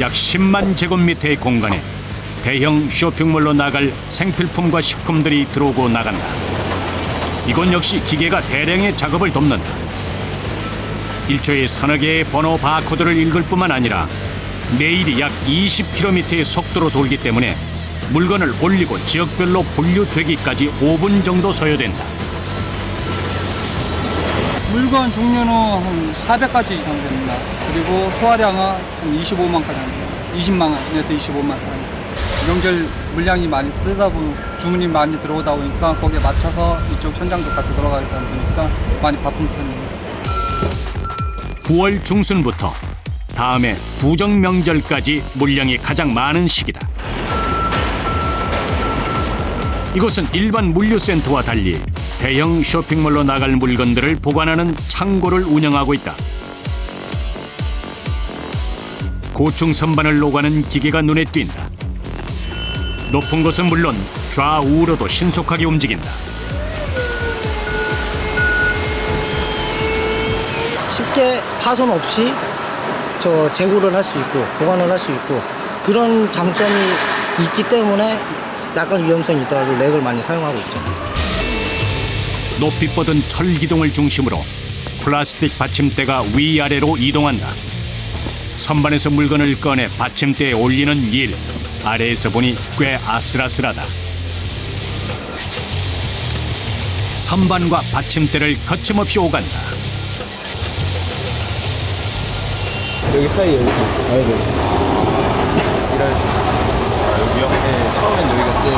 약 10만 제곱미터의 공간에 대형 쇼핑몰로 나갈 생필품과 식품들이 들어오고 나간다. 이곳 역시 기계가 대량의 작업을 돕는다. 1초에 서너 개의 번호 바코드를 읽을 뿐만 아니라 매일이 약 20km의 속도로 돌기 때문에 물건을 올리고 지역별로 분류되기까지 5분 정도 소요된다. 물건 종류는 한 400가지 이상 됩니다. 그리고 소화량은 한 25만 가량, 20만 원에서 25만 가량. 명절 물량이 많이 뜨다 보니 주문이 많이 들어오다 보니까 거기에 맞춰서 이쪽 현장도 같이 돌아가다 보니까 많이 바쁜 편입니다. 9월 중순부터 다음해 구정 명절까지 물량이 가장 많은 시기다. 이곳은 일반 물류센터와 달리 대형 쇼핑몰로 나갈 물건들을 보관하는 창고를 운영하고 있다. 고층 선반을 오가는 기계가 눈에 띈다. 높은 곳은 물론 좌우로도 신속하게 움직인다. 쉽게 파손 없이 재고를 할 수 있고 보관을 할 수 있고 그런 장점이 있기 때문에 약간 위험성이 있더라도 렉을 많이 사용하고 있죠. 높이 뻗은 철기둥을 중심으로 플라스틱 받침대가 위아래로 이동한다. 선반에서 물건을 꺼내 받침대에 올리는 일, 아래에서 보니 꽤 아슬아슬하다. 선반과 받침대를 거침없이 오간다. 여기 사이 여기서 가야 돼요. 여기요? 네, 처음엔 여기가 제일.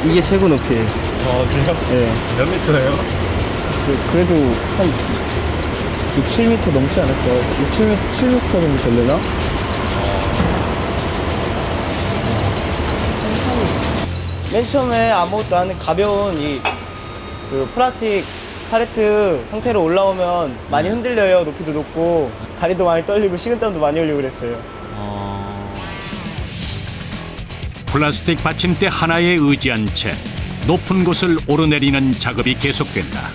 이게 최고 높이에요. 그래요? 네. 몇 미터예요? 그래도 한 6, 7m 넘지 않을까? 6, 7m 정도 될려나? 맨 처음에 아무것도 안 하는 가벼운 그 플라스틱 팔레트 상태로 올라오면 많이 흔들려요. 높이도 높고 다리도 많이 떨리고 식은땀도 많이 흘리고 그랬어요. 플라스틱 받침대 하나에 의지한 채 높은 곳을 오르내리는 작업이 계속된다.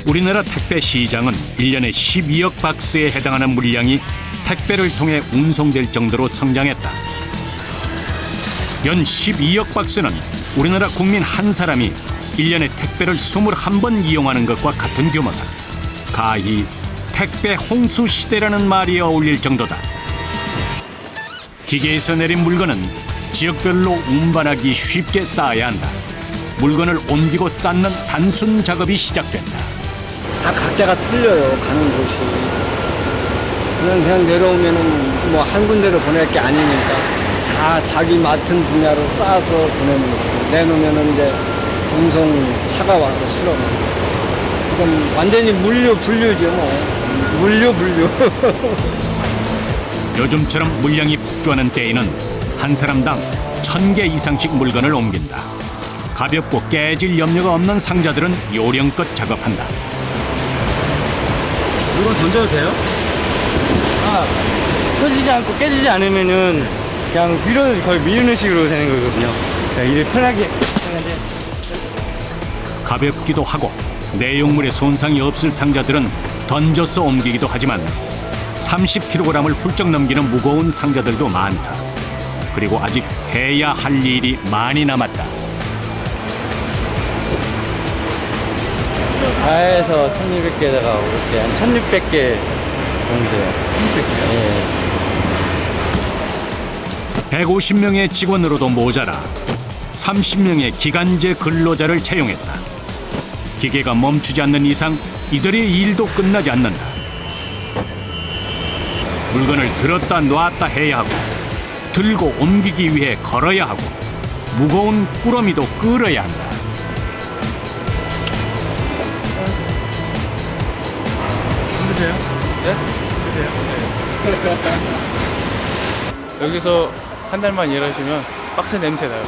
우리나라 택배 시장은 1년에 12억 박스에 해당하는 물량이 택배를 통해 운송될 정도로 성장했다. 연 12억 박스는 우리나라 국민 한 사람이 1년에 택배를 21번 이용하는 것과 같은 규모다. 가히 택배 홍수 시대라는 말이 어울릴 정도다. 기계에서 내린 물건은 지역별로 운반하기 쉽게 쌓아야 한다. 물건을 옮기고 쌓는 단순 작업이 시작된다. 다 각자가 틀려요, 가는 곳이. 그냥 내려오면은 뭐 한 군데로 보낼 게 아니니까 다 자기 맡은 분야로 쌓아서 보내는 거고 내놓으면은 이제 운송 차가 와서 실어. 그럼 완전히 물류 분류죠, 뭐. 물류 분류. 요즘처럼 물량이 폭주하는 때에는 한 사람당 1000개 이상씩 물건을 옮긴다. 가볍고 깨질 염려가 없는 상자들은 요령껏 작업한다. 물건 던져도 돼요? 터지지 않고 깨지지 않으면은 그냥 위로 거의 미루는 식으로 되는 거거든요. 그냥 일을 편하게. 가볍기도 하고 내용물에 손상이 없을 상자들은 던져서 옮기기도 하지만 30kg을 훌쩍 넘기는 무거운 상자들도 많다. 그리고 아직 해야 할 일이 많이 남았다. 다해서 1200개다가 이렇게 한 1600개 정도 돼요. 1600개요? 150명의 직원으로도 모자라 30명의 기간제 근로자를 채용했다. 기계가 멈추지 않는 이상 이들의 일도 끝나지 않는다. 물건을 들었다 놨다 해야 하고 들고 옮기기 위해 걸어야 하고 무거운 꾸러미도 끌어야 한다. 힘드세요? 네? 힘드세요? 여기서 한 달만 일하시면 박스 냄새 나요.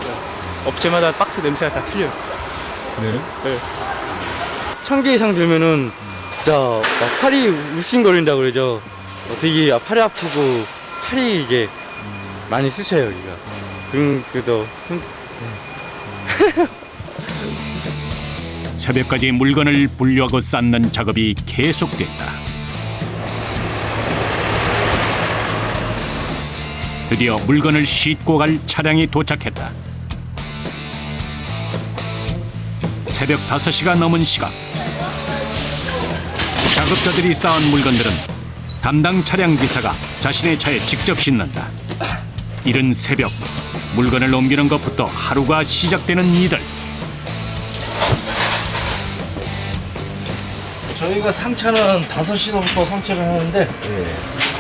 업체마다 박스 냄새가 다 틀려요. 그래요? 네. 1000개 이상 들면은 진짜 막 팔이 울씬거린다고 그러죠. 되게 팔이 아프고 팔이 이게 많이 쑤셔요, 여기가. 그래도 새벽까지 물건을 분류하고 쌓는 작업이 계속됐다. 드디어 물건을 싣고 갈 차량이 도착했다. 새벽 5시가 넘은 시각. 작업자들이 쌓은 물건들은 담당 차량 기사가 자신의 차에 직접 싣는다. 이른 새벽, 물건을 옮기는 것부터 하루가 시작되는 이들. 저희가 상차는 5시서부터 상차를 하는데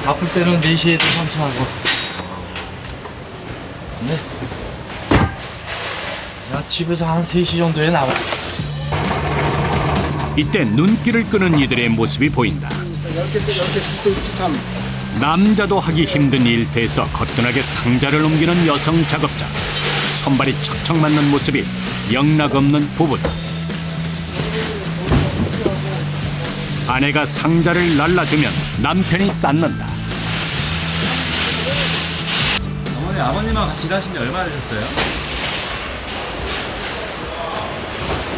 바쁠 때는 4시에도 상차하고 네. 야, 집에서 한 3시 정도에 나와요. 이때 눈길을 끄는 이들의 모습이 보인다. 남자도 하기 힘든 일터에서 거뜬하게 상자를 옮기는 여성 작업자. 손발이 척척 맞는 모습이 영락없는 부부다. 아내가 상자를 날라주면 남편이 쌓는다. 어머니, 아버님하고 같이 일하신 지 얼마나 되셨어요?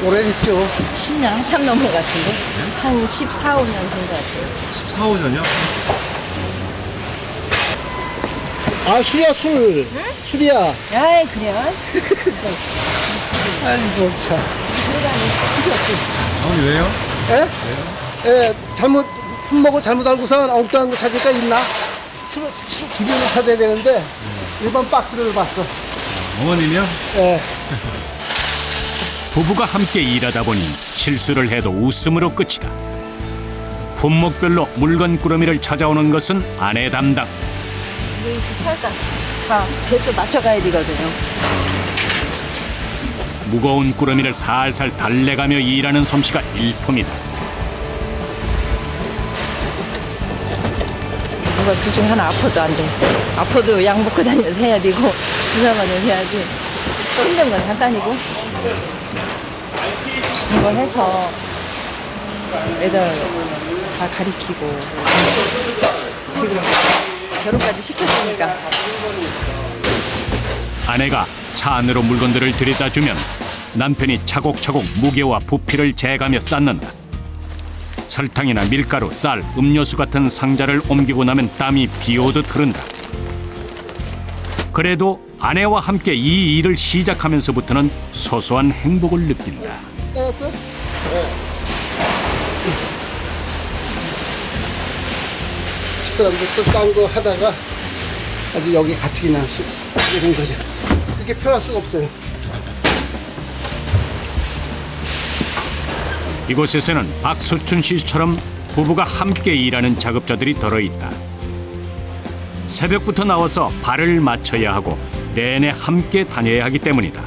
오래됐죠. 10년 한참 넘은 것 같은데? 한 14, 15년 된 것 같아요. 14, 15년이요? 아, 술이야, 술. 응? 술이야. 아이, 그래요? 아이고, 참. 어머니 왜요? 예, 잘못, 품목을 잘못 알고서 엉뚱한 거 찾으니까 있나? 술 주변을 찾아야 되는데, 일반 박스를 봤어. 어머님이요? 예. 부부가 함께 일하다 보니 실수를 해도 웃음으로 끝이다. 품목별로 물건 꾸러미를 찾아오는 것은 아내 담당. 이게 차가 다 재서 맞춰가야 되거든요. 무거운 꾸러미를 살살 달래가며 일하는 솜씨가 일품이다. 누가 둘 중에 하나 아파도 안 돼. 아파도 약 먹고 다니면서 해야 되고 주사 맞으면서 해야지. 또 힘든 건 잠깐이고 이거 해서 애들 다 가리키고 지금 결혼까지 시켰으니까. 아내가 차 안으로 물건들을 들여다주면 남편이 차곡차곡 무게와 부피를 재가며 쌓는다. 설탕이나 밀가루, 쌀, 음료수 같은 상자를 옮기고 나면 땀이 비오듯 흐른다. 그래도 아내와 함께 이 일을 시작하면서부터는 소소한 행복을 느낀다. 집사람들 또 딴 거 하다가 아주 여기 같이 그냥 이런 거죠. 이렇게 표현할 수가 없어요. 이곳에서는 박수춘 씨처럼 부부가 함께 일하는 작업자들이 덜어있다. 새벽부터 나와서 발을 맞춰야 하고 내내 함께 다녀야 하기 때문이다.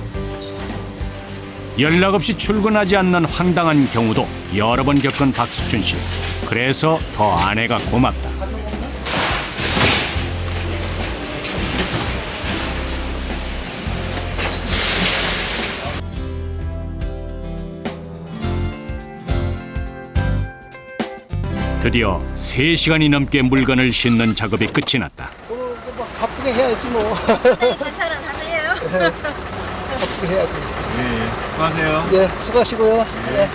연락 없이 출근하지 않는 황당한 경우도 여러 번 겪은 박수춘 씨. 그래서 더 아내가 고맙다. 드디어 3시간이 넘게 물건을 싣는 작업이 끝이 났다. 뭐 바쁘게 해야지 뭐. 괜찮아, 다녀요. 바쁘게 해야지. 예, 수고하세요. 예, 수고하시고요. 예.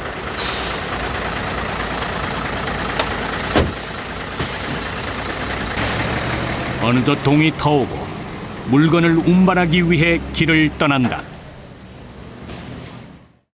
어느덧 동이 터오고 물건을 운반하기 위해 길을 떠난다.